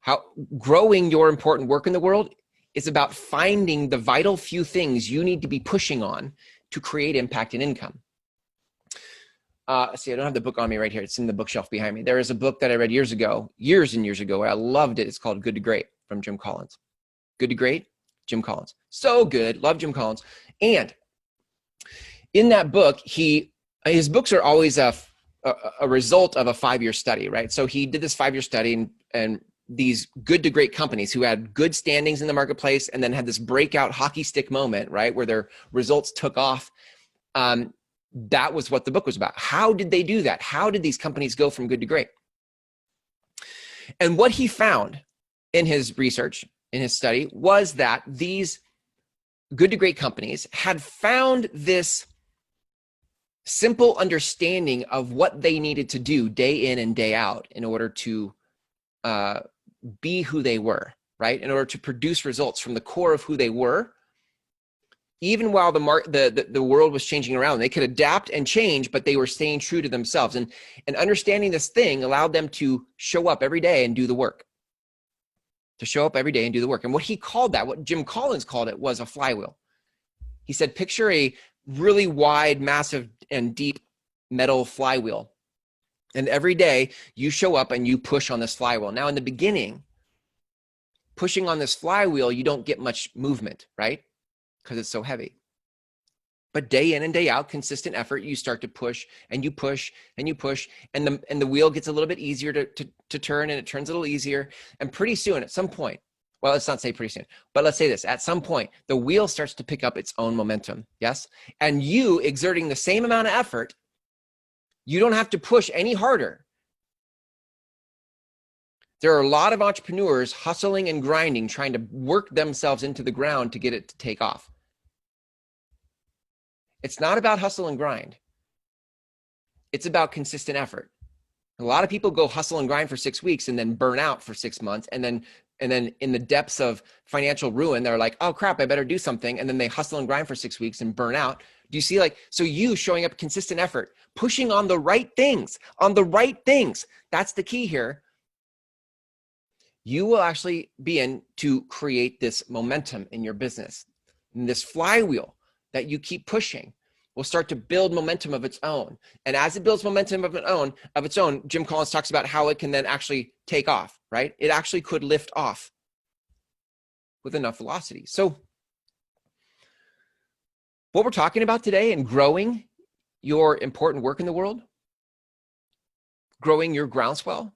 How growing your important work in the world is about finding the vital few things you need to be pushing on to create impact and income. See, I don't have the book on me right here. It's in the bookshelf behind me. There is a book that I read years and years ago. I loved it. It's called Good to Great from Jim Collins. Good to Great, Jim Collins. So good. Love Jim Collins. And in that book, his books are always a result of a 5-year study, right? So he did this 5-year study, and these good to great companies who had good standings in the marketplace and then had this breakout hockey stick moment, right, where their results took off. That was what the book was about. How did they do that? How did these companies go from good to great? And what he found in his research, in his study, was that these good to great companies had found this simple understanding of what they needed to do day in and day out in order to be who they were, right? In order to produce results from the core of who they were. Even while the world was changing around, they could adapt and change, but they were staying true to themselves. And understanding this thing allowed them to show up every day and do the work. To show up every day and do the work. And what he called that, what Jim Collins called it, was a flywheel. He said, picture a really wide, massive, and deep metal flywheel. And every day you show up and you push on this flywheel. Now, in the beginning, pushing on this flywheel, you don't get much movement, right? Because it's so heavy. But day in and day out, consistent effort, you start to push and you push and you push, and the wheel gets a little bit easier to turn, and it turns a little easier. And pretty soon, at some point, well, let's not say pretty soon, but let's say this, at some point, the wheel starts to pick up its own momentum, yes? And you exerting the same amount of effort, you don't have to push any harder. There are a lot of entrepreneurs hustling and grinding, trying to work themselves into the ground to get it to take off. It's not about hustle and grind. It's about consistent effort. A lot of people go hustle and grind for 6 weeks and then burn out for 6 months. And then in the depths of financial ruin, they're like, oh crap, I better do something. And then they hustle and grind for 6 weeks and burn out. Do you see, so you showing up consistent effort, pushing on the right things, that's the key here. You will actually begin to create this momentum in your business. And this flywheel that you keep pushing will start to build momentum of its own. And as it builds momentum of its own, Jim Collins talks about how it can then actually take off, right? It actually could lift off with enough velocity. So what we're talking about today in growing your important work in the world, growing your groundswell,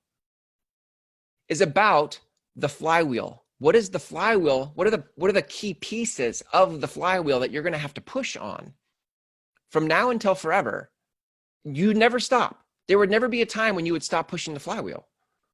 is about the flywheel. What is the flywheel? What are the key pieces of the flywheel that you're going to have to push on from now until forever? You never stop. There would never be a time when you would stop pushing the flywheel.